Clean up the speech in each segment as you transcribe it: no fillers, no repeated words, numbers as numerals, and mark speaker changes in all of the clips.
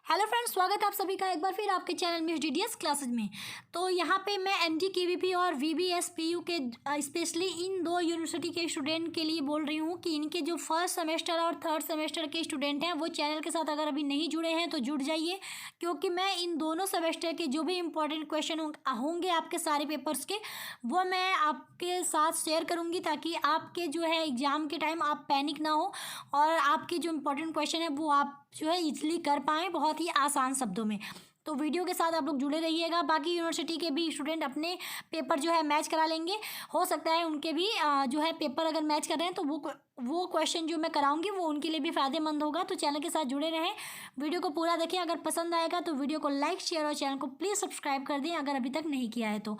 Speaker 1: Hello friends, स्वागत है आप सभी का एक बार फिर आपके चैनल में डीडीएस क्लासेज में। तो यहाँ पे मैं एमजी केवीपी और वीबीएस पीयू के स्पेशली इन दो यूनिवर्सिटी के स्टूडेंट के लिए बोल रही हूँ कि इनके जो फर्स्ट सेमेस्टर और थर्ड सेमेस्टर के स्टूडेंट हैं वो चैनल के साथ अगर अभी नहीं जुड़े हैं तो जुड़ जाइए, क्योंकि मैं इन दोनों सेमेस्टर के जो भी इंपॉर्टेंट क्वेश्चन होंगे आपके सारे पेपर्स के, वो मैं आपके साथ शेयर करूँगी ताकि आपके जो है एग्ज़ाम के टाइम आप पैनिक ना हो और आपके जो इंपॉर्टेंट क्वेश्चन है वो आप जो है इजीली कर पाएँ बहुत ही आसान शब्दों में। तो वीडियो के साथ आप लोग जुड़े रहिएगा। बाकी यूनिवर्सिटी के भी स्टूडेंट अपने पेपर जो है मैच करा लेंगे, हो सकता है उनके भी जो है पेपर अगर मैच कर रहे हैं तो वो क्वेश्चन जो मैं कराऊंगी वो उनके लिए भी फ़ायदेमंद होगा। तो चैनल के साथ जुड़े रहें, वीडियो को पूरा देखें। अगर पसंद आएगा तो वीडियो को लाइक शेयर और चैनल को प्लीज़ सब्सक्राइब कर दें अगर अभी तक नहीं किया है तो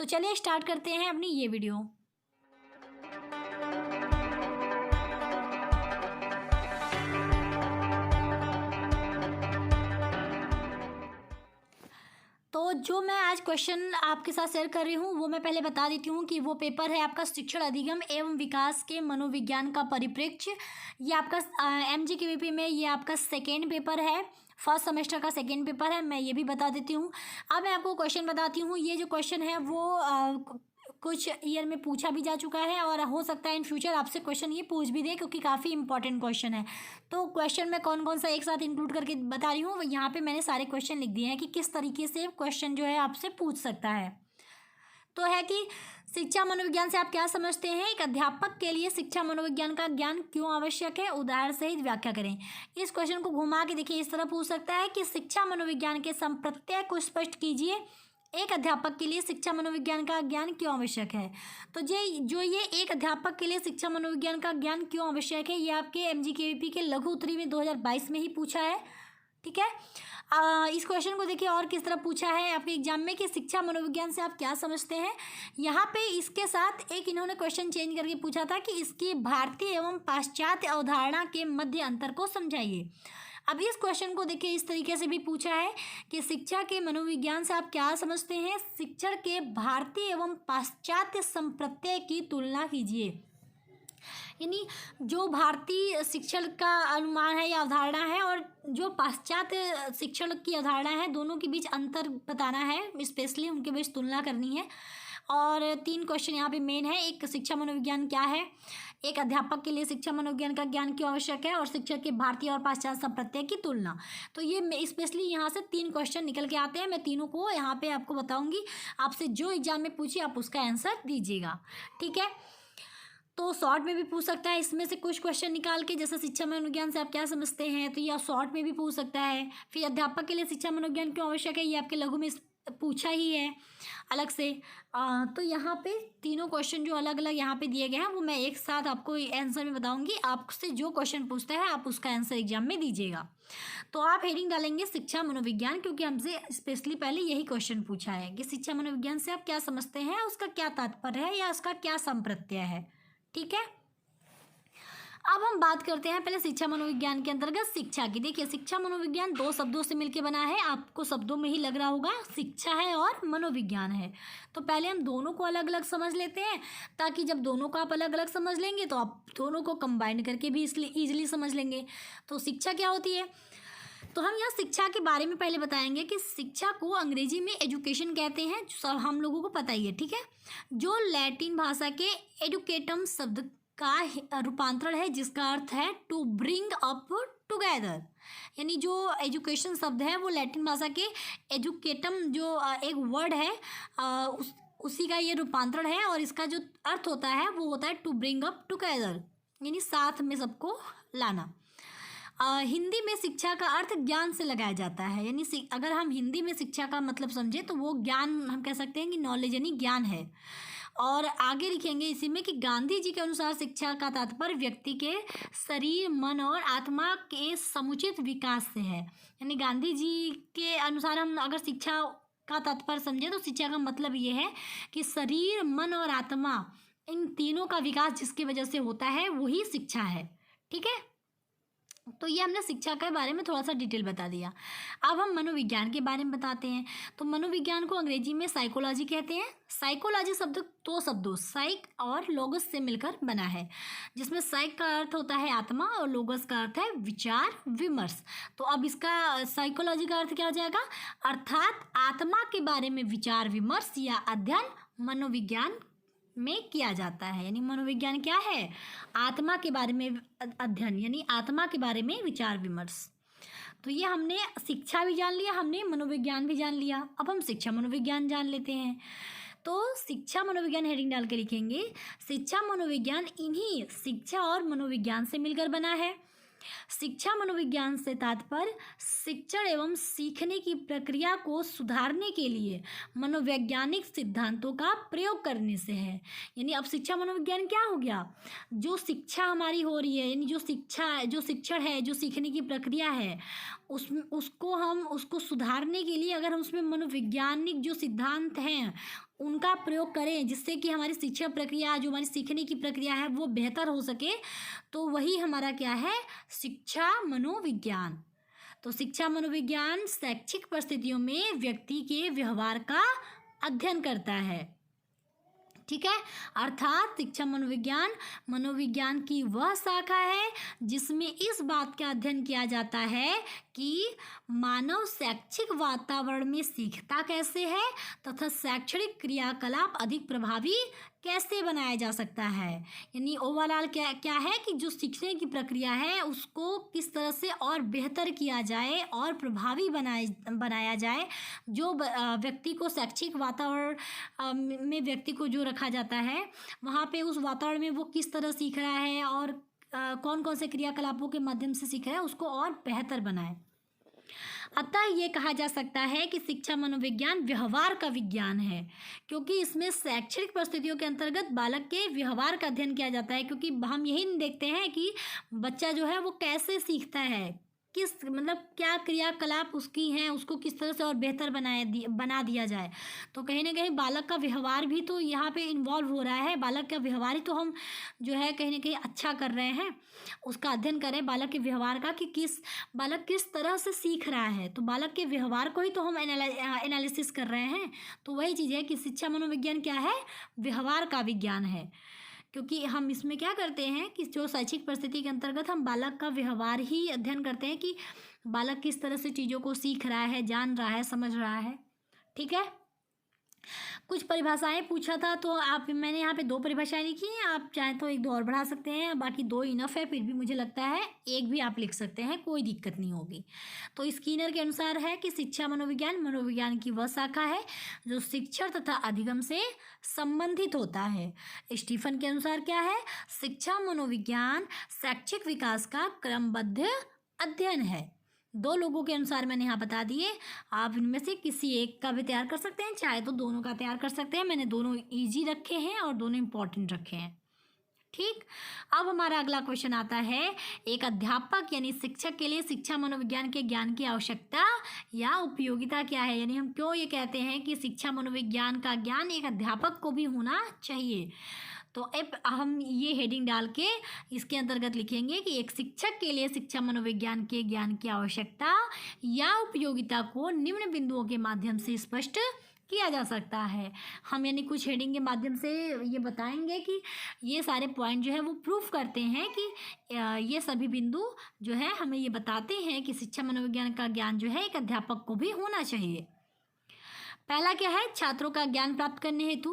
Speaker 1: चलिए स्टार्ट करते हैं अपनी ये वीडियो। तो जो मैं आज क्वेश्चन आपके साथ शेयर कर रही हूँ वो मैं पहले बता देती हूँ कि वो पेपर है आपका शिक्षण अधिगम एवं विकास के मनोविज्ञान का परिप्रेक्ष्य। ये आपका एमजी केवीपी में ये आपका सेकेंड पेपर है, फर्स्ट सेमेस्टर का सेकेंड पेपर है, मैं ये भी बता देती हूँ। अब मैं आपको क्वेश्चन बताती हूँ। ये जो क्वेश्चन है वो कुछ ईयर में पूछा भी जा चुका है और हो सकता है इन फ्यूचर आपसे क्वेश्चन ये पूछ भी दे, क्योंकि काफ़ी इंपॉर्टेंट क्वेश्चन है। तो क्वेश्चन मैं कौन कौन सा एक साथ इंक्लूड करके बता रही हूँ, यहाँ पे मैंने सारे क्वेश्चन लिख दिए हैं कि किस तरीके से क्वेश्चन जो है आपसे पूछ सकता है। तो है कि शिक्षा मनोविज्ञान से आप क्या समझते हैं, एक अध्यापक के लिए शिक्षा मनोविज्ञान का ज्ञान क्यों आवश्यक है, उदाहरण सहित व्याख्या करें। इस क्वेश्चन को घुमा के देखिए, इस तरह पूछ सकता है कि शिक्षा मनोविज्ञान के संप्रत्यय को स्पष्ट कीजिए। एक अध्यापक के लिए शिक्षा मनोविज्ञान का ज्ञान क्यों आवश्यक है। तो ये एक अध्यापक के लिए शिक्षा मनोविज्ञान का ज्ञान क्यों आवश्यक है, ये आपके एमजी केवीपी के लघु उत्तरी में 2022 में ही पूछा है। ठीक है, इस क्वेश्चन को देखिए और किस तरह पूछा है आपके एग्जाम में कि शिक्षा मनोविज्ञान से आप क्या समझते हैं। यहाँ पे इसके साथ एक इन्होंने क्वेश्चन चेंज करके पूछा था कि इसकी भारतीय एवं पाश्चात्य अवधारणा के मध्य अंतर को समझाइए। अब इस क्वेश्चन को देखिए इस तरीके से भी पूछा है कि शिक्षा के मनोविज्ञान से आप क्या समझते हैं, शिक्षण के भारतीय एवं पाश्चात्य संप्रत्यय की तुलना कीजिए। यानी जो भारतीय शिक्षण का अनुमान है या अवधारणा है और जो पाश्चात्य शिक्षण की अवधारणा है, दोनों के बीच अंतर बताना है, स्पेशली उनके बीच तुलना करनी है। और 3 क्वेश्चन यहाँ पे मेन है। एक, शिक्षा मनोविज्ञान क्या है, एक अध्यापक के लिए शिक्षा मनोविज्ञान का ज्ञान क्यों आवश्यक है, और शिक्षक के भारतीय और पाश्चात्य संप्रत्यय की तुलना। तो ये स्पेशली यहाँ से 3 क्वेश्चन निकल के आते हैं। मैं तीनों को यहाँ पे आपको बताऊँगी, आपसे जो एग्जाम में पूछिए आप उसका आंसर दीजिएगा। ठीक है, तो शॉर्ट में भी पूछ सकता है इसमें से कुछ क्वेश्चन निकाल के, जैसे शिक्षा मनोविज्ञान से आप क्या समझते हैं, तो यह शॉर्ट में भी पूछ सकता है। फिर अध्यापक के लिए शिक्षा मनोविज्ञान क्यों आवश्यक है, ये आपके लघु में पूछा ही है अलग से। तो यहाँ पे तीनों क्वेश्चन जो अलग अलग यहाँ पे दिए गए हैं वो मैं एक साथ आपको आंसर में बताऊंगी। आपसे जो क्वेश्चन पूछता है आप उसका आंसर एग्जाम में दीजिएगा। तो आप हेडिंग डालेंगे शिक्षा मनोविज्ञान, क्योंकि हमसे स्पेशली पहले यही क्वेश्चन पूछा है कि शिक्षा मनोविज्ञान से आप क्या समझते हैं, उसका क्या तात्पर्य है या उसका क्या संप्रत्यय है। ठीक है, अब हम बात करते हैं पहले शिक्षा मनोविज्ञान के अंतर्गत शिक्षा की। देखिए, शिक्षा मनोविज्ञान 2 शब्दों से मिलकर बना है, आपको शब्दों में ही लग रहा होगा शिक्षा है और मनोविज्ञान है। तो पहले हम दोनों को अलग अलग समझ लेते हैं, ताकि जब दोनों को आप अलग अलग समझ लेंगे तो आप दोनों को कंबाइन करके भी इसलिए ईजिली समझ लेंगे। तो शिक्षा क्या होती है, तो हम यहाँ शिक्षा के बारे में पहले बताएंगे कि शिक्षा को अंग्रेजी में एजुकेशन कहते हैं, सब हम लोगों को पता ही है। ठीक है, जो लैटिन भाषा के एडुकेटम शब्द का रूपांतरण है, जिसका अर्थ है टू ब्रिंग अप टुगेदर। यानी जो एजुकेशन शब्द है वो लैटिन भाषा के एजुकेटम जो एक वर्ड है उसी का ये रूपांतरण है, और इसका जो अर्थ होता है वो होता है टू ब्रिंग अप टुगेदर, यानी साथ में सबको लाना। हिंदी में शिक्षा का अर्थ ज्ञान से लगाया जाता है, यानी अगर हम हिंदी में शिक्षा का मतलब समझे तो वो ज्ञान हम कह सकते हैं कि नॉलेज यानी ज्ञान है। और आगे लिखेंगे इसी में कि गांधी जी के अनुसार शिक्षा का तात्पर्य व्यक्ति के शरीर, मन और आत्मा के समुचित विकास से है। यानी गांधी जी के अनुसार हम अगर शिक्षा का तात्पर्य समझे तो शिक्षा का मतलब ये है कि शरीर, मन और आत्मा, इन तीनों का विकास जिसकी वजह से होता है वही शिक्षा है। ठीक है, तो ये हमने शिक्षा के बारे में थोड़ा सा डिटेल बता दिया। अब हम मनोविज्ञान के बारे में बताते हैं। तो मनोविज्ञान को अंग्रेजी में साइकोलॉजी कहते हैं। साइकोलॉजी शब्द दो शब्दों साइक और लोगस से मिलकर बना है, जिसमें साइक का अर्थ होता है आत्मा और लोगस का अर्थ है विचार विमर्श। तो अब इसका साइकोलॉजी का अर्थ क्या हो जाएगा, अर्थात आत्मा के बारे में विचार विमर्श या अध्ययन मनोविज्ञान में किया जाता है। यानी मनोविज्ञान क्या है, आत्मा के बारे में अध्ययन, यानी आत्मा के बारे में विचार विमर्श। तो ये हमने शिक्षा भी जान लिया, हमने मनोविज्ञान भी जान लिया। अब हम शिक्षा मनोविज्ञान जान लेते हैं। तो शिक्षा मनोविज्ञान हेडिंग डाल के लिखेंगे, शिक्षा मनोविज्ञान इन्हीं शिक्षा और मनोविज्ञान से मिलकर बना है। शिक्षा मनोविज्ञान से तात्पर्य शिक्षण एवं सीखने की प्रक्रिया को सुधारने के लिए मनोवैज्ञानिक सिद्धांतों का प्रयोग करने से है। यानी अब शिक्षा मनोविज्ञान क्या हो गया, जो शिक्षा हमारी हो रही है, यानी जो शिक्षण है, जो सीखने की प्रक्रिया है, उसको सुधारने के लिए अगर हम उसमें मनोवैज्ञानिक जो सिद्धांत हैं उनका प्रयोग करें, जिससे कि हमारी शिक्षा प्रक्रिया, जो हमारी सीखने की प्रक्रिया है, वो बेहतर हो सके, तो वही हमारा क्या है, शिक्षा मनोविज्ञान। तो शिक्षा मनोविज्ञान शैक्षिक परिस्थितियों में व्यक्ति के व्यवहार का अध्ययन करता है। ठीक है, अर्थात शिक्षा मनोविज्ञान मनोविज्ञान की वह शाखा है जिसमें इस बात का अध्ययन किया जाता है कि मानव शैक्षिक वातावरण में सीखता कैसे है तथा शैक्षणिक क्रियाकलाप अधिक प्रभावी कैसे बनाया जा सकता है। यानी ओवरऑल क्या है कि जो सीखने की प्रक्रिया है उसको किस तरह से और बेहतर किया जाए और प्रभावी बनाया जाए। जो व्यक्ति को शैक्षिक वातावरण में व्यक्ति को जो रखा जाता है, वहाँ पे उस वातावरण में वो किस तरह सीख रहा है और कौन कौन से क्रियाकलापों के माध्यम से सीख रहा है, उसको और बेहतर बनाए। अतः ये कहा जा सकता है कि शिक्षा मनोविज्ञान व्यवहार का विज्ञान है, क्योंकि इसमें शैक्षणिक परिस्थितियों के अंतर्गत बालक के व्यवहार का अध्ययन किया जाता है। क्योंकि हम यही देखते हैं कि बच्चा जो है वो कैसे सीखता है, किस मतलब क्या क्रियाकलाप उसकी हैं, उसको किस तरह से और बेहतर बना दिया जाए। तो कहीं ना कहीं बालक का व्यवहार भी तो यहाँ पे इन्वॉल्व हो रहा है। बालक का व्यवहार ही तो हम जो है कहीं ना कहीं अच्छा कर रहे हैं, उसका अध्ययन करें बालक के व्यवहार का, कि बालक किस तरह से सीख रहा है। तो बालक के व्यवहार को ही तो हम एनालिसिस कर रहे हैं। तो वही चीज़ है कि शिक्षा मनोविज्ञान क्या है, व्यवहार का विज्ञान है। क्योंकि हम इसमें क्या करते हैं कि जो शैक्षिक परिस्थिति के अंतर्गत हम बालक का व्यवहार ही अध्ययन करते हैं कि बालक किस तरह से चीज़ों को सीख रहा है, जान रहा है, समझ रहा है। ठीक है, कुछ परिभाषाएं पूछा था तो मैंने यहाँ पे 2 परिभाषाएं लिखी हैं। आप चाहें तो 1-2 और बढ़ा सकते हैं, बाकी 2 इनफ है। फिर भी मुझे लगता है 1 भी आप लिख सकते हैं, कोई दिक्कत नहीं होगी। तो स्किनर के अनुसार है कि शिक्षा मनोविज्ञान मनोविज्ञान की वह शाखा है जो शिक्षण तथा अधिगम से संबंधित होता है। स्टीफन के अनुसार क्या है, शिक्षा मनोविज्ञान शैक्षिक विकास का क्रमबद्ध अध्ययन है। 2 लोगों के अनुसार मैंने यहाँ बता दिए। आप इनमें से किसी एक का भी तैयार कर सकते हैं, चाहे तो दोनों का तैयार कर सकते हैं। मैंने दोनों इजी रखे हैं और दोनों इम्पॉर्टेंट रखे हैं। ठीक, अब हमारा अगला क्वेश्चन आता है, एक अध्यापक यानी शिक्षक के लिए शिक्षा मनोविज्ञान के ज्ञान की आवश्यकता या उपयोगिता क्या है। यानी हम क्यों ये कहते हैं कि शिक्षा मनोविज्ञान का ज्ञान एक अध्यापक को भी होना चाहिए। तो अब हम ये हेडिंग डाल के इसके अंतर्गत लिखेंगे कि एक शिक्षक के लिए शिक्षा मनोविज्ञान के ज्ञान की आवश्यकता या उपयोगिता को निम्न बिंदुओं के माध्यम से स्पष्ट किया जा सकता है। हम यानी कुछ हेडिंग के माध्यम से ये बताएंगे कि ये सारे पॉइंट जो है वो प्रूफ करते हैं कि ये सभी बिंदु जो है हमें ये बताते हैं कि शिक्षा मनोविज्ञान का ज्ञान जो है एक अध्यापक को भी होना चाहिए। पहला क्या है, छात्रों का ज्ञान प्राप्त करने हेतु।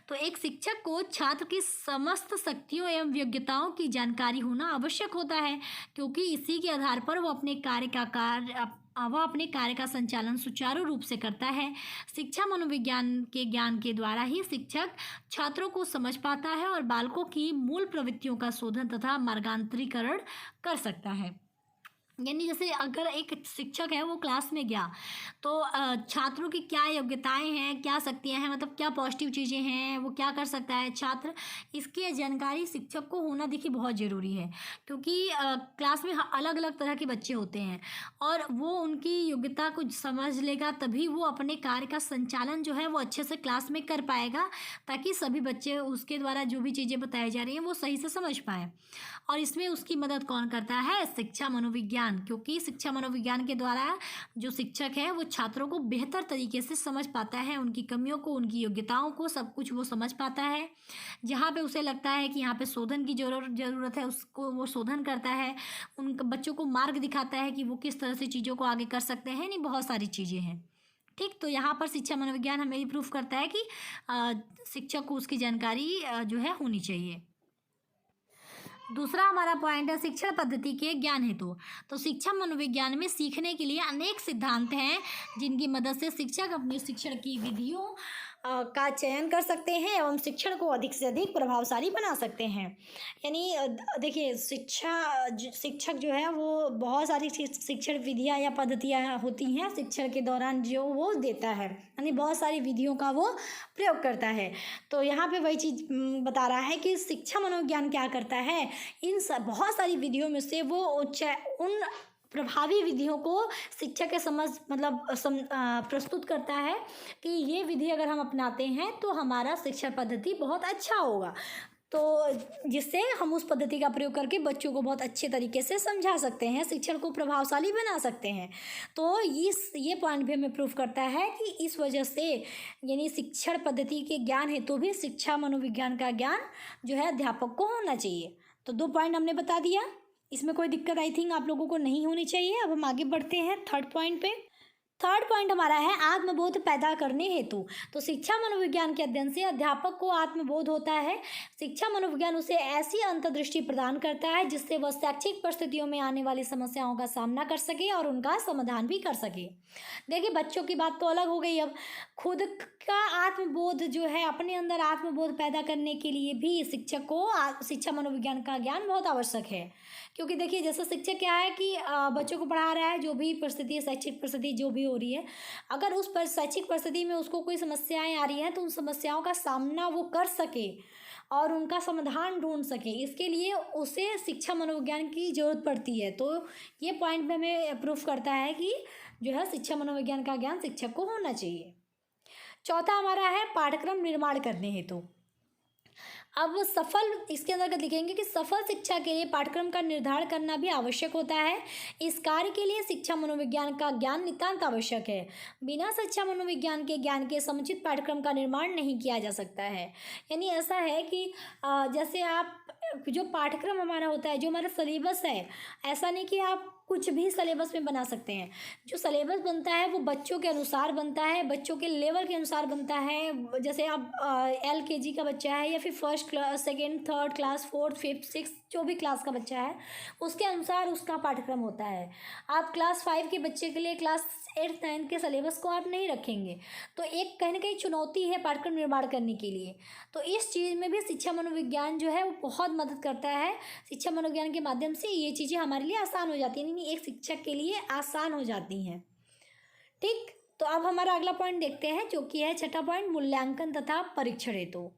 Speaker 1: तो एक शिक्षक को छात्र की समस्त शक्तियों एवं योग्यताओं की जानकारी होना आवश्यक होता है, क्योंकि इसी के आधार पर वह अपने कार्य का संचालन सुचारू रूप से करता है। शिक्षा मनोविज्ञान के ज्ञान के द्वारा ही शिक्षक छात्रों को समझ पाता है और बालकों की मूल प्रवृत्तियों का शोधन तथा मार्गांतरीकरण कर सकता है। यानी जैसे अगर एक शिक्षक है वो क्लास में गया तो छात्रों की क्या योग्यताएं हैं, क्या शक्तियां हैं, मतलब क्या पॉजिटिव चीज़ें हैं, वो क्या कर सकता है छात्र, इसकी जानकारी शिक्षक को होना देखिए बहुत ज़रूरी है। क्योंकि क्लास में अलग अलग तरह के बच्चे होते हैं और वो उनकी योग्यता को समझ लेगा, तभी वो अपने कार्य का संचालन जो है वो अच्छे से क्लास में कर पाएगा, ताकि सभी बच्चे उसके द्वारा जो भी चीज़ें बताई जा रही हैं वो सही से समझ पाएँ। और इसमें उसकी मदद कौन करता है? शिक्षा मनोविज्ञान। क्योंकि शिक्षा मनोविज्ञान के द्वारा जो शिक्षक है वो छात्रों को बेहतर तरीके से समझ पाता है, उनकी कमियों को, उनकी योग्यताओं को, सब कुछ वो समझ पाता है। जहाँ पे उसे लगता है कि यहाँ पे शोधन की ज़रूरत है, उसको वो शोधन करता है, उन बच्चों को मार्ग दिखाता है कि वो किस तरह से चीज़ों को आगे कर सकते हैं। नहीं, बहुत सारी चीज़ें हैं। ठीक, तो यहाँ पर शिक्षा मनोविज्ञान हमें ये प्रूफ करता है कि शिक्षक को उसकी जानकारी जो है होनी चाहिए। दूसरा हमारा पॉइंट है शिक्षण पद्धति के ज्ञान हेतु। तो शिक्षा मनोविज्ञान में सीखने के लिए अनेक सिद्धांत हैं जिनकी मदद से शिक्षक अपनी शिक्षण की विधियों का चयन कर सकते हैं एवं शिक्षण को अधिक से अधिक प्रभावशाली बना सकते हैं। यानी देखिए शिक्षक जो है वो बहुत सारी शिक्षण विधियां या पद्धतियां होती हैं शिक्षण के दौरान जो वो देता है, यानी बहुत सारी विधियों का वो प्रयोग करता है। तो यहाँ पे वही चीज़ बता रहा है कि शिक्षा मनोविज्ञान क्या करता है, बहुत सारी विधियों में से वो उन प्रभावी विधियों को शिक्षक के समझ प्रस्तुत करता है कि ये विधि अगर हम अपनाते हैं तो हमारा शिक्षा पद्धति बहुत अच्छा होगा, तो जिससे हम उस पद्धति का प्रयोग करके बच्चों को बहुत अच्छे तरीके से समझा सकते हैं, शिक्षण को प्रभावशाली बना सकते हैं। तो ये पॉइंट भी हमें प्रूफ करता है कि इस वजह से यानी शिक्षण पद्धति के ज्ञान हेतु भी शिक्षा मनोविज्ञान का ज्ञान जो है अध्यापक को होना चाहिए। तो 2 पॉइंट हमने बता दिया, इसमें कोई दिक्कत आई थिंक आप लोगों को नहीं होनी चाहिए। अब हम आगे बढ़ते हैं थर्ड पॉइंट पे। थर्ड पॉइंट हमारा है आत्मबोध पैदा करने हेतु। तो शिक्षा मनोविज्ञान के अध्ययन से अध्यापक को आत्मबोध होता है। शिक्षा मनोविज्ञान उसे ऐसी अंतर्दृष्टि प्रदान करता है जिससे वह शैक्षिक परिस्थितियों में आने वाली समस्याओं का सामना कर सके और उनका समाधान भी कर सके। देखिए बच्चों की बात तो अलग हो गई, अब खुद का आत्मबोध जो है, अपने अंदर आत्मबोध पैदा करने के लिए भी शिक्षक को शिक्षा मनोविज्ञान का ज्ञान बहुत आवश्यक है। क्योंकि देखिए जैसे शिक्षक क्या है कि बच्चों को पढ़ा रहा है, जो भी परिस्थिति, शैक्षिक परिस्थिति जो भी हो रही है, अगर उस शैक्षिक परिस्थिति में उसको कोई समस्याएं आ रही हैं तो उन समस्याओं का सामना वो कर सके और उनका समाधान ढूंढ सके, इसके लिए उसे शिक्षा मनोविज्ञान की ज़रूरत पड़ती है। तो ये पॉइंट में हमें प्रूफ करता है कि जो है शिक्षा मनोविज्ञान का ज्ञान शिक्षक को होना चाहिए। चौथा हमारा है पाठ्यक्रम निर्माण करने हेतु। अब इसके अंतर्गत लिखेंगे कि सफल शिक्षा के लिए पाठ्यक्रम का निर्धारण करना भी आवश्यक होता है। इस कार्य के लिए शिक्षा मनोविज्ञान का ज्ञान नितांत आवश्यक है। बिना शिक्षा मनोविज्ञान के ज्ञान के समुचित पाठ्यक्रम का निर्माण नहीं किया जा सकता है। यानी ऐसा है कि जैसे आप जो पाठ्यक्रम हमारा होता है, जो हमारा सिलेबस है, ऐसा नहीं कि आप कुछ भी सिलेबस में बना सकते हैं। जो सिलेबस बनता है वो बच्चों के अनुसार बनता है, बच्चों के लेवल के अनुसार बनता है। जैसे आप LKG का बच्चा है या फिर first class, second, third class, fourth, fifth, six, जो भी क्लास का बच्चा है उसके अनुसार उसका पाठ्यक्रम होता है। आप क्लास 5 के बच्चे के लिए क्लास 8, 9 के सिलेबस को आप नहीं रखेंगे। तो एक कहीं ना कहीं चुनौती है पाठ्यक्रम निर्माण करने के लिए। तो इस चीज़ में भी शिक्षा मनोविज्ञान जो है वो बहुत मदद करता है। शिक्षा मनोविज्ञान के माध्यम से ये चीज़ें हमारे लिए आसान हो जाती हैं, एक शिक्षक के लिए आसान हो जाती हैं। ठीक, तो अब हमारा अगला पॉइंट देखते हैं जो कि है छठा पॉइंट, मूल्यांकन तथा परीक्षण हेतु।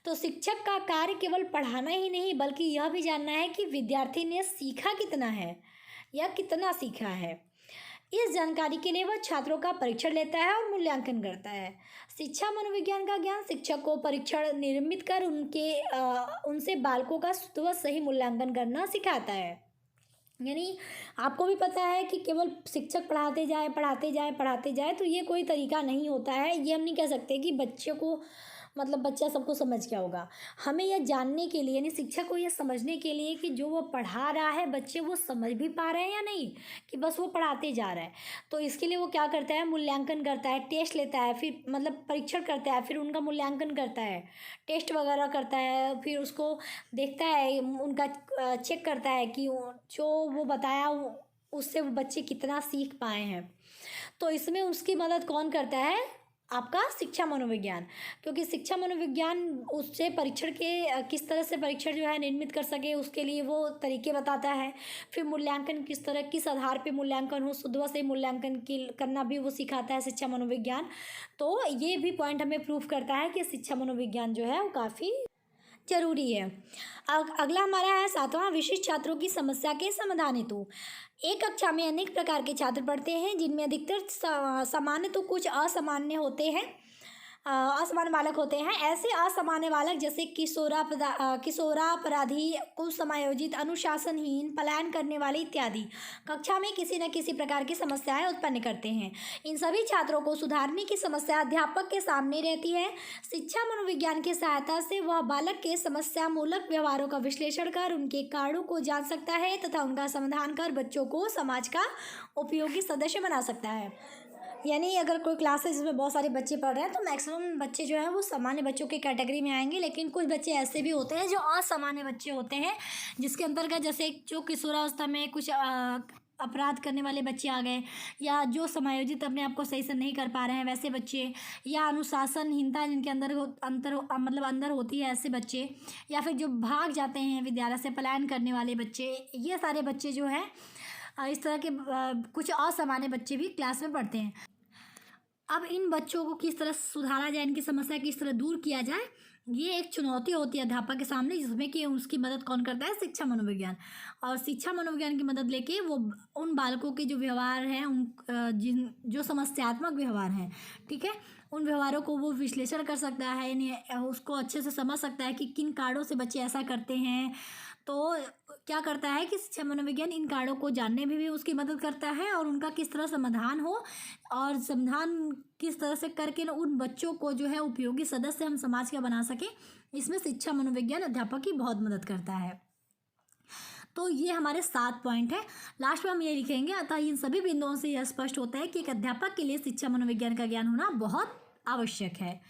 Speaker 1: तो शिक्षक का कार्य केवल पढ़ाना ही नहीं बल्कि यह भी जानना है कि विद्यार्थी ने सीखा कितना है या कितना सीखा है। इस जानकारी के लिए वह छात्रों का परीक्षण लेता है और मूल्यांकन करता है। शिक्षा मनोविज्ञान का ज्ञान शिक्षक को परीक्षण निर्मित कर उनसे बालकों का स्वतः सही मूल्यांकन करना सिखाता है। यानी आपको भी पता है कि केवल शिक्षक पढ़ाते जाए तो ये कोई तरीका नहीं होता है। ये हम नहीं कह सकते कि बच्चे को बच्चा सबको समझ गया होगा। हमें यह जानने के लिए, यानी शिक्षक को यह समझने के लिए कि जो वो पढ़ा रहा है बच्चे वो समझ भी पा रहे हैं या नहीं, कि बस वो पढ़ाते जा रहा है। तो इसके लिए वो क्या करता है, मूल्यांकन करता है, टेस्ट लेता है, फिर परीक्षण करता है, फिर उनका मूल्यांकन करता है, टेस्ट वगैरह करता है, फिर उसको देखता है, उनका चेक करता है कि जो वो बताया उससे वो बच्चे कितना सीख पाए हैं। तो इसमें उसकी मदद कौन करता है, आपका शिक्षा मनोविज्ञान, क्योंकि शिक्षा मनोविज्ञान उससे परीक्षण के किस तरह से परीक्षण जो है निर्मित कर सके उसके लिए वो तरीके बताता है। फिर मूल्यांकन किस तरह किस आधार पे मूल्यांकन हो, शुद्ध से मूल्यांकन की करना भी वो सिखाता है शिक्षा मनोविज्ञान। तो ये भी पॉइंट हमें प्रूव करता है कि शिक्षा मनोविज्ञान जो है वो काफ़ी जरूरी है। अगला हमारा है 7वां, विशिष्ट छात्रों की समस्या के समाधान हेतु। एक कक्षा में अनेक प्रकार के छात्र पढ़ते हैं, जिनमें अधिकतर सामान्य तो कुछ असामान्य होते हैं, असामान्य बालक होते हैं। ऐसे असामान्य बालक जैसे किशोरापराधी, कुसमायोजित, अनुशासनहीन, पलायन करने वाले इत्यादि कक्षा में किसी न किसी प्रकार की समस्याएं उत्पन्न करते हैं। इन सभी छात्रों को सुधारने की समस्या अध्यापक के सामने रहती है। शिक्षा मनोविज्ञान की सहायता से वह बालक के समस्या मूलक व्यवहारों का विश्लेषण कर उनके कारणों को जान सकता है तथा उनका समाधान कर बच्चों को समाज का उपयोगी सदस्य बना सकता है। यानी अगर कोई क्लास है जिसमें बहुत सारे बच्चे पढ़ रहे हैं तो मैक्सिमम बच्चे जो हैं वो सामान्य बच्चों की कैटेगरी में आएंगे, लेकिन कुछ बच्चे ऐसे भी होते हैं जो असामान्य बच्चे होते हैं, जिसके अंतर्गत जैसे जो किशोरावस्था में कुछ अपराध करने वाले बच्चे आ गए, या जो समायोजित अपने आप को सही से नहीं कर पा रहे हैं वैसे बच्चे, या अनुशासनहीनता जिनके अंदर होती है ऐसे बच्चे, या फिर जो भाग जाते हैं विद्यालय से, पलायन करने वाले बच्चे, ये सारे बच्चे जो हैं इस तरह के कुछ असामान्य बच्चे भी क्लास में पढ़ते हैं। अब इन बच्चों को किस तरह सुधारा जाए, इनकी समस्या किस तरह दूर किया जाए, ये एक चुनौती होती है अध्यापक के सामने, जिसमें कि उसकी मदद कौन करता है, शिक्षा मनोविज्ञान। और शिक्षा मनोविज्ञान की मदद लेके वो उन बालकों के जो व्यवहार हैं, उन जो समस्यात्मक व्यवहार हैं, ठीक है, उन व्यवहारों को वो विश्लेषण कर सकता है, यानी उसको अच्छे से समझ सकता है कि किन कारणों से बच्चे ऐसा करते हैं। तो क्या करता है कि शिक्षा मनोविज्ञान इन कारणों को जानने में भी उसकी मदद करता है और उनका किस तरह समाधान हो, और समाधान किस तरह से करके उन बच्चों को जो है उपयोगी सदस्य हम समाज का बना सके, इसमें शिक्षा मनोविज्ञान अध्यापक की बहुत मदद करता है। तो ये हमारे 7 पॉइंट है। लास्ट में हम ये लिखेंगे, अतः इन सभी बिंदुओं से यह स्पष्ट होता है कि एक अध्यापक के लिए शिक्षा मनोविज्ञान का ज्ञान होना बहुत आवश्यक है।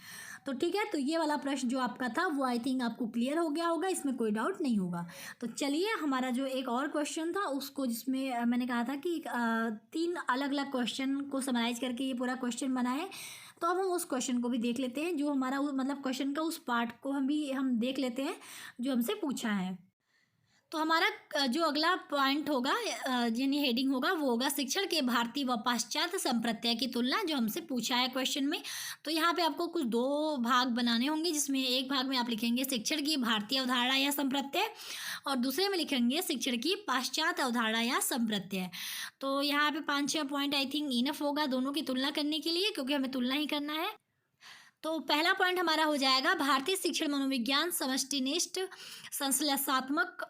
Speaker 1: तो ठीक है, तो ये वाला प्रश्न जो आपका था वो आई थिंक आपको क्लियर हो गया होगा, इसमें कोई डाउट नहीं होगा। तो चलिए हमारा जो एक और क्वेश्चन था उसको, जिसमें मैंने कहा था कि 3 अलग अलग क्वेश्चन को समराइज करके ये पूरा क्वेश्चन बना है, तो अब हम उस क्वेश्चन को भी देख लेते हैं, जो हमारा मतलब क्वेश्चन का उस पार्ट को हम देख लेते हैं जो हमसे पूछा है। तो हमारा जो अगला पॉइंट होगा यानी हेडिंग होगा वो होगा शिक्षण के भारतीय व पाश्चात्य संप्रत्यय की तुलना, जो हमसे पूछा है क्वेश्चन में। तो यहाँ पे आपको कुछ 2 भाग बनाने होंगे, जिसमें एक भाग में आप लिखेंगे शिक्षण की भारतीय अवधारणा या संप्रत्यय, और दूसरे में लिखेंगे शिक्षण की पाश्चात्य अवधारणा या संप्रत्यय। तो यहाँ पे 5-6 पॉइंट आई थिंक इनफ होगा दोनों की तुलना करने के लिए, क्योंकि हमें तुलना ही करना है। तो पहला पॉइंट हमारा हो जाएगा, भारतीय शिक्षण मनोविज्ञान समष्टिनिष्ठ, संश्लेषात्मक,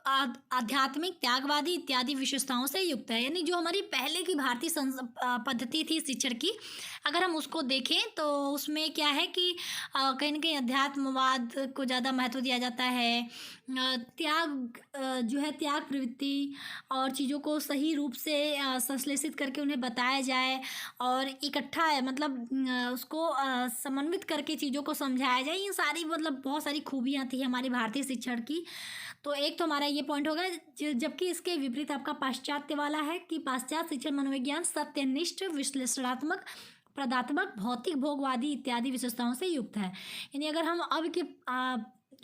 Speaker 1: आध्यात्मिक, त्यागवादी इत्यादि विशेषताओं से युक्त है। यानी जो हमारी पहले की भारतीय पद्धति थी शिक्षण की, अगर हम उसको देखें तो उसमें क्या है कि कहीं ना कहीं अध्यात्मवाद को ज़्यादा महत्व दिया जाता है, त्याग प्रवृत्ति और चीज़ों को सही रूप से संश्लेषित करके उन्हें बताया जाए, और इकट्ठा मतलब उसको समन्वित करके चीज़ों को समझाया जाए। ये सारी मतलब बहुत सारी खूबियाँ थी हमारी भारतीय शिक्षण की। तो एक तो हमारा ये पॉइंट होगा, जबकि इसके विपरीत आपका पाश्चात्य वाला है कि पाश्चात्य शिक्षण मनोविज्ञान सत्यनिष्ठ, विश्लेषणात्मक, प्रदात्मक, भौतिक, भोगवादी इत्यादि विशेषताओं से युक्त है। यानी अगर हम अब के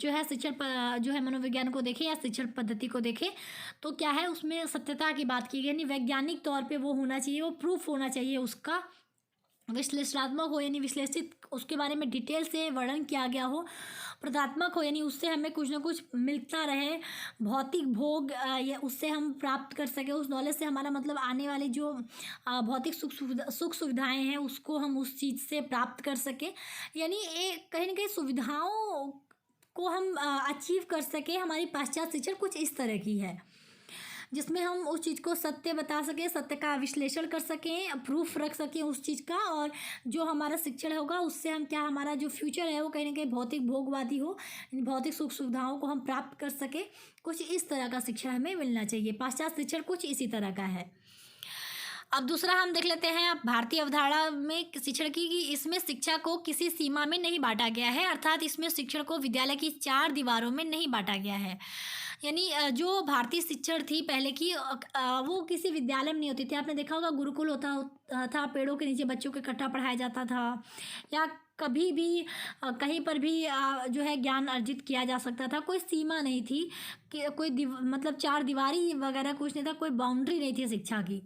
Speaker 1: जो है शिक्षण जो है मनोविज्ञान को देखें या शिक्षण पद्धति को देखें, तो क्या है उसमें सत्यता की बात की गई, यानी वैज्ञानिक तौर पे वो होना चाहिए, वो प्रूफ होना चाहिए उसका, विश्लेषणात्मक हो यानी विश्लेषित उसके बारे में डिटेल से वर्णन किया गया हो, प्रदात्मक हो यानी उससे हमें कुछ ना कुछ मिलता रहे, भौतिक भोग या उससे हम प्राप्त कर सके, उस नॉलेज से हमारा मतलब आने वाली जो भौतिक सुख सुविधाएं हैं उसको हम उस चीज़ से प्राप्त कर सके, यानी एक कहीं ना कहीं सुविधाओं को हम अचीव कर सके। हमारी पाश्चात्य शिक्षण कुछ इस तरह की है, जिसमें हम उस चीज़ को सत्य बता सकें, सत्य का विश्लेषण कर सकें, प्रूफ रख सकें उस चीज़ का, और जो हमारा शिक्षण होगा उससे हम क्या हमारा जो फ्यूचर है वो कहीं ना कहीं भौतिक भोगवादी हो, भौतिक सुख सुविधाओं को हम प्राप्त कर सकें। कुछ इस तरह का शिक्षण हमें मिलना चाहिए। पाश्चात्य शिक्षण कुछ इसी तरह का है। अब दूसरा हम देख लेते हैं भारतीय अवधारणा में शिक्षण की, कि इसमें शिक्षा को किसी सीमा में नहीं बांटा गया है, अर्थात इसमें शिक्षण को विद्यालय की 4 दीवारों में नहीं बांटा गया है। यानी जो भारतीय शिक्षण थी पहले की वो किसी विद्यालय में नहीं होती थी। आपने देखा होगा गुरुकुल था, पेड़ों के नीचे बच्चों को इकट्ठा पढ़ाया जाता था, या कभी भी कहीं पर भी जो है ज्ञान अर्जित किया जा सकता था। कोई सीमा नहीं थी कि कोई मतलब चार दीवारी वगैरह कुछ नहीं था, कोई बाउंड्री नहीं थी शिक्षा की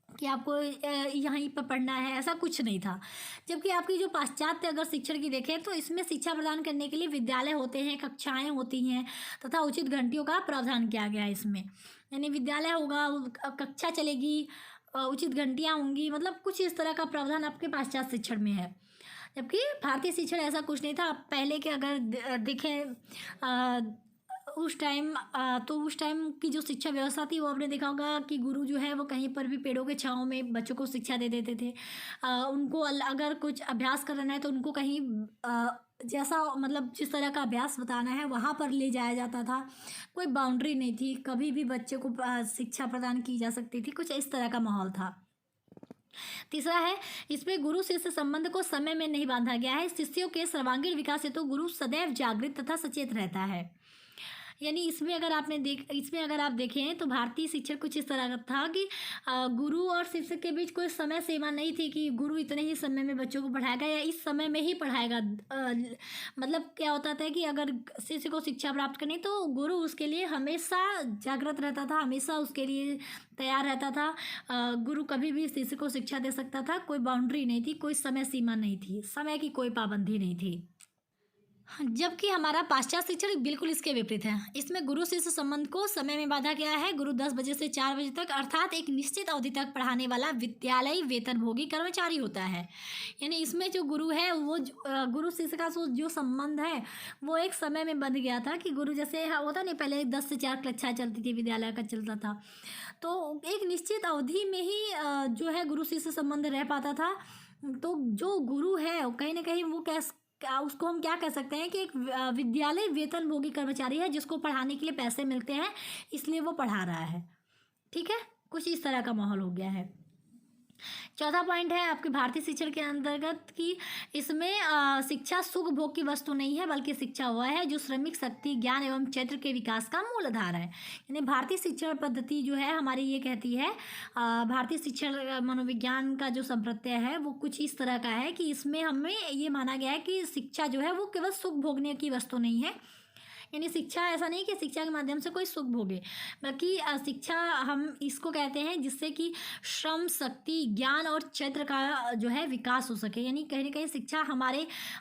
Speaker 1: कि आपको यहीं पर पढ़ना है, ऐसा कुछ नहीं था। जबकि आपकी जो पाश्चात्य अगर शिक्षण की देखें तो इसमें शिक्षा प्रदान करने के लिए विद्यालय होते हैं, कक्षाएं होती हैं तथा उचित घंटियों का प्रावधान किया गया है इसमें। यानी विद्यालय होगा, कक्षा चलेगी, उचित घंटियाँ होंगी, मतलब कुछ इस तरह का प्रावधान आपके पाश्चात्य शिक्षण में है। जबकि भारतीय शिक्षण ऐसा कुछ नहीं था। आप पहले के अगर देखें उस टाइम तो उस टाइम की जो शिक्षा व्यवस्था थी वो आपने देखा होगा कि गुरु जो है वो कहीं पर भी पेड़ों के छाँव में बच्चों को शिक्षा दे देते थे। उनको अगर कुछ अभ्यास करना है तो उनको कहीं जैसा मतलब जिस तरह का अभ्यास बताना है वहाँ पर ले जाया जाता था। कोई बाउंड्री नहीं थी, कभी भी बच्चे को शिक्षा प्रदान की जा सकती थी, कुछ इस तरह का माहौल था। तीसरा है, इसमें गुरु शिष्य संबंध को समय में नहीं बांधा गया है। शिष्यों के सर्वांगीण विकास हेतु गुरु सदैव जागृत तथा सचेत रहता है। यानी इसमें अगर आप देखें तो भारतीय शिक्षण कुछ इस तरह का था कि गुरु और शिष्य के बीच कोई समय सीमा नहीं थी कि गुरु इतने ही समय में बच्चों को पढ़ाएगा या इस समय में ही पढ़ाएगा। मतलब क्या होता था कि अगर शिष्य को शिक्षा प्राप्त करनी तो गुरु उसके लिए हमेशा जागृत रहता था, हमेशा उसके लिए तैयार रहता था। गुरु कभी भी शिष्य को शिक्षा दे सकता था, कोई बाउंड्री नहीं थी, कोई समय सीमा नहीं थी, समय की कोई पाबंदी नहीं थी। जबकि हमारा पाश्चात्य शिक्षण बिल्कुल इसके विपरीत है। इसमें गुरु शिष्य संबंध को समय में बांधा गया है। गुरु 10 बजे से 4 बजे तक अर्थात एक निश्चित अवधि तक पढ़ाने वाला विद्यालयी वेतनभोगी कर्मचारी होता है। यानी इसमें जो गुरु है वो गुरु शिष्य का जो संबंध है वो एक समय में बंध गया था कि गुरु जैसे होता नहीं, पहले 10 से 4 कक्षा चलती थी, विद्यालय का चलता था, तो एक निश्चित अवधि में ही जो है गुरु शिष्य संबंध रह पाता था। तो जो गुरु है कहीं ना कहीं वो उसको हम क्या कह सकते हैं कि एक विद्यालय वेतनभोगी कर्मचारी है जिसको पढ़ाने के लिए पैसे मिलते हैं, इसलिए वो पढ़ा रहा है। ठीक है, कुछ इस तरह का माहौल हो गया है। चौथा पॉइंट है आपके भारतीय शिक्षण के अंतर्गत कि इसमें शिक्षा सुख भोग की वस्तु नहीं है, बल्कि शिक्षा वह है जो श्रमिक शक्ति, ज्ञान एवं चरित्र के विकास का मूल आधार है। यानी भारतीय शिक्षण पद्धति जो है हमारी ये कहती है, भारतीय शिक्षण मनोविज्ञान का जो संप्रत्यय है वो कुछ इस तरह का है कि इसमें हमें ये माना गया है कि शिक्षा जो है वो केवल सुख भोगने की वस्तु नहीं है। यानी शिक्षा ऐसा नहीं कि शिक्षा के माध्यम से कोई सुख भोगे, बल्कि शिक्षा हम इसको कहते हैं जिससे कि श्रम, शक्ति, ज्ञान और चरित्र का जो है विकास हो सके। यानी कहीं ना कहीं शिक्षा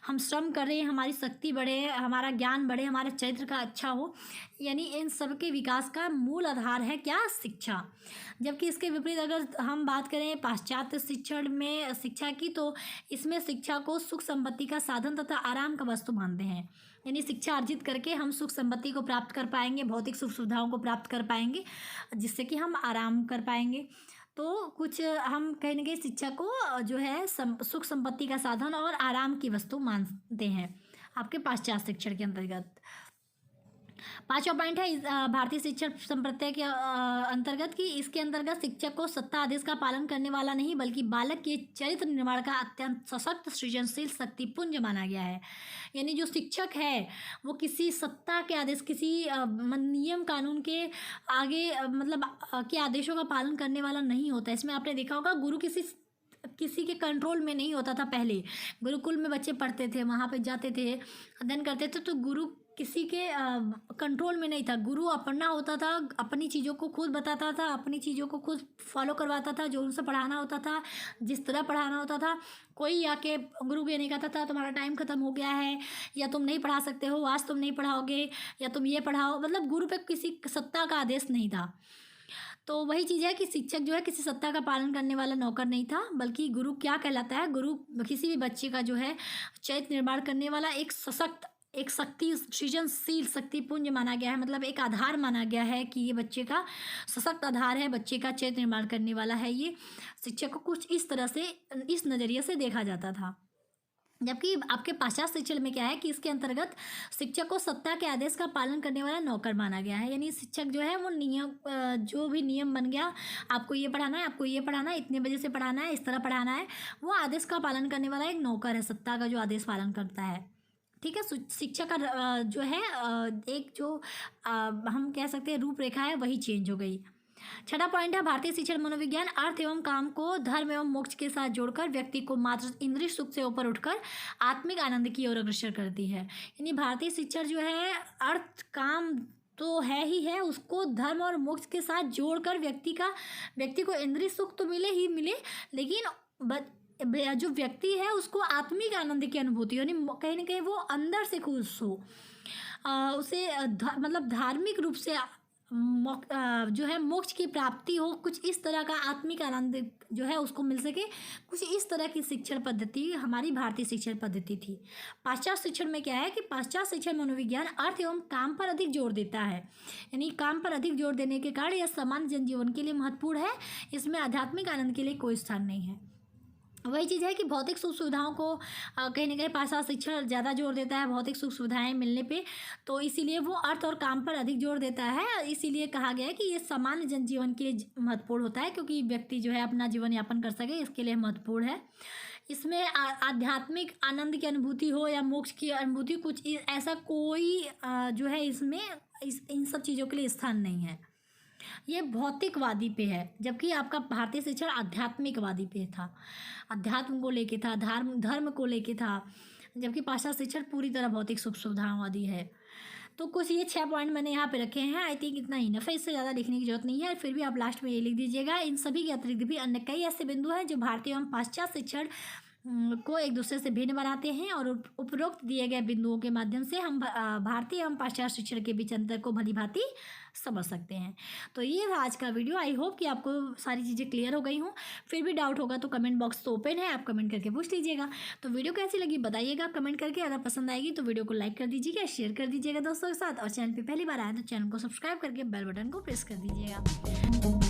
Speaker 1: हम श्रम करें, हमारी शक्ति बढ़े, हमारा ज्ञान बढ़े, हमारे चरित्र का अच्छा हो, यानी इन सब के विकास का मूल आधार है क्या, शिक्षा। जबकि इसके विपरीत अगर हम बात करें पाश्चात्य शिक्षण में शिक्षा की, तो इसमें शिक्षा को सुख संपत्ति का साधन तथा आराम का वस्तु मानते हैं। यानी शिक्षा अर्जित करके हम सुख संपत्ति को प्राप्त कर पाएंगे, भौतिक सुख सुविधाओं को प्राप्त कर पाएंगे, जिससे कि हम आराम कर पाएंगे। तो कुछ हम कहीं ना कहीं शिक्षा को जो है सुख संपत्ति का साधन और आराम की वस्तु मानते हैं आपके पाश्चात्य शिक्षण के अंतर्गत। पांचवा पॉइंट है भारतीय शिक्षण संप्रदाय के अंतर्गत कि इसके अंतर्गत शिक्षक को सत्ता आदेश का पालन करने वाला नहीं, बल्कि बालक के चरित्र निर्माण का अत्यंत सशक्त, सृजनशील शक्तिपुंज माना गया है। यानी जो शिक्षक है वो किसी सत्ता के आदेश, किसी नियम कानून के आगे मतलब के आदेशों का पालन करने वाला नहीं होता। इसमें आपने देखा होगा गुरु किसी के कंट्रोल में नहीं होता था। पहले गुरुकुल में बच्चे पढ़ते थे, वहाँ पे जाते थे, अध्ययन करते थे, तो गुरु किसी के कंट्रोल में नहीं था। गुरु अपना होता था, अपनी चीज़ों को खुद बताता था, अपनी चीज़ों को खुद फॉलो करवाता था, जो उनसे पढ़ाना होता था, जिस तरह पढ़ाना होता था। कोई आके गुरु ये नहीं कहता था तुम्हारा टाइम ख़त्म हो गया है, या तुम नहीं पढ़ा सकते हो, आज तुम नहीं पढ़ाओगे, या तुम ये पढ़ाओ। मतलब गुरु पे किसी सत्ता का आदेश नहीं था। तो वही चीज़ है कि शिक्षक जो है किसी सत्ता का पालन करने वाला नौकर नहीं था, बल्कि गुरु क्या कहलाता है, गुरु किसी भी बच्चे का जो है चरित्र निर्माण करने वाला एक सशक्त, एक शक्ति, सृजनशील शक्तिपुंज माना गया है। मतलब एक आधार माना गया है कि ये बच्चे का सशक्त आधार है, बच्चे का चरित्र निर्माण करने वाला है। ये शिक्षक को कुछ इस तरह से, इस नज़रिए से देखा जाता था। जबकि आपके पाश्चात्य शिक्षण में क्या है कि इसके अंतर्गत शिक्षक को सत्ता के आदेश का पालन करने वाला नौकर माना गया है। यानी शिक्षक जो है वो नियम, जो भी नियम बन गया, आपको ये पढ़ाना है, आपको ये पढ़ाना है, इतने बजे से पढ़ाना है, इस तरह पढ़ाना है, वो आदेश का पालन करने वाला एक नौकर है, सत्ता का जो आदेश पालन करता है। ठीक है। शिक्षा का जो है एक जो हम कह सकते हैं रूपरेखा है वही चेंज हो गई। छठा पॉइंट है भारतीय शिक्षण मनोविज्ञान अर्थ एवं काम को धर्म एवं मोक्ष के साथ जोड़कर व्यक्ति को मात्र इंद्रिय सुख से ऊपर उठकर आत्मिक आनंद की ओर अग्रसर करती है। यानी भारतीय शिक्षण जो है अर्थ काम तो है ही है, उसको धर्म और मोक्ष के साथ जोड़कर व्यक्ति को इंद्रिय सुख तो मिले ही मिले, लेकिन जो व्यक्ति है उसको आत्मिक आनंद की अनुभूति, यानी कहीं ना कहीं वो अंदर से खुश हो, उसे मतलब धार्मिक रूप से जो है मोक्ष की प्राप्ति हो, कुछ इस तरह का आत्मिक आनंद जो है उसको मिल सके, कुछ इस तरह की शिक्षण पद्धति हमारी भारतीय शिक्षण पद्धति थी। पाश्चात्य शिक्षण में क्या है कि पाश्चात्य शिक्षण मनोविज्ञान अर्थ एवं काम पर अधिक जोर देता है, यानी काम पर अधिक जोर देने के कारण यह सामान्य जनजीवन के लिए महत्वपूर्ण है, इसमें आध्यात्मिक आनंद के लिए कोई स्थान नहीं है। वही चीज़ है कि भौतिक सुख सुविधाओं को कहीं ना कहीं पाश्चात्य शिक्षण ज़्यादा जोर देता है, भौतिक सुख सुविधाएं मिलने पे, तो इसीलिए वो अर्थ और काम पर अधिक जोर देता है। इसीलिए कहा गया है कि ये सामान्य जनजीवन के लिए महत्वपूर्ण होता है, क्योंकि व्यक्ति जो है अपना जीवन यापन कर सके, इसके लिए महत्वपूर्ण है। इसमें आध्यात्मिक आनंद की अनुभूति हो या मोक्ष की अनुभूति, कुछ ऐसा कोई जो है इसमें इन सब चीज़ों के लिए स्थान नहीं है। ये भौतिकवादी पे है, जबकि आपका भारतीय शिक्षण आध्यात्मिकवादी पे था, अध्यात्म को लेके था, धर्म को लेके था, जबकि पाश्चात्य शिक्षण पूरी तरह भौतिक सुख सुविधावादी है। तो कुछ ये 6 पॉइंट मैंने यहाँ पे रखे हैं। आई थिंक इतना इनफ है, इससे ज़्यादा लिखने की जरूरत नहीं है। फिर भी आप लास्ट में ये लिख दीजिएगा, इन सभी के अतिरिक्त भी अन्य कई ऐसे बिंदु हैं जो भारतीय एवं पाश्चात्य शिक्षण को एक दूसरे से भिन्न बनाते हैं, और उपरोक्त दिए गए बिंदुओं के माध्यम से हम भारतीय एवं पाश्चात्य शिक्षण के बीच अंतर को भली भांति समझ सकते हैं। तो ये था आज का वीडियो। आई होप कि आपको सारी चीज़ें क्लियर हो गई हों। फिर भी डाउट होगा तो कमेंट बॉक्स तो ओपन है, आप कमेंट करके पूछ लीजिएगा। तो वीडियो कैसी लगी बताइएगा कमेंट करके। अगर पसंद आएगी तो वीडियो को लाइक कर दीजिएगा, शेयर कर दीजिएगा दोस्तों के साथ, और चैनल पर पहली बार आए तो चैनल को सब्सक्राइब करके बेल बटन को प्रेस कर दीजिएगा।